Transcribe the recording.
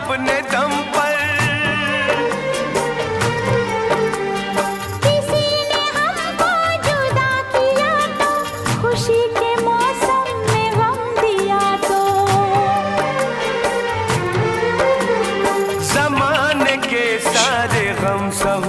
अपने दम पर। किसी ने हमको जुदा किया तो, खुशी के मौसम में गम दिया तो। जमाने के सारे गम सब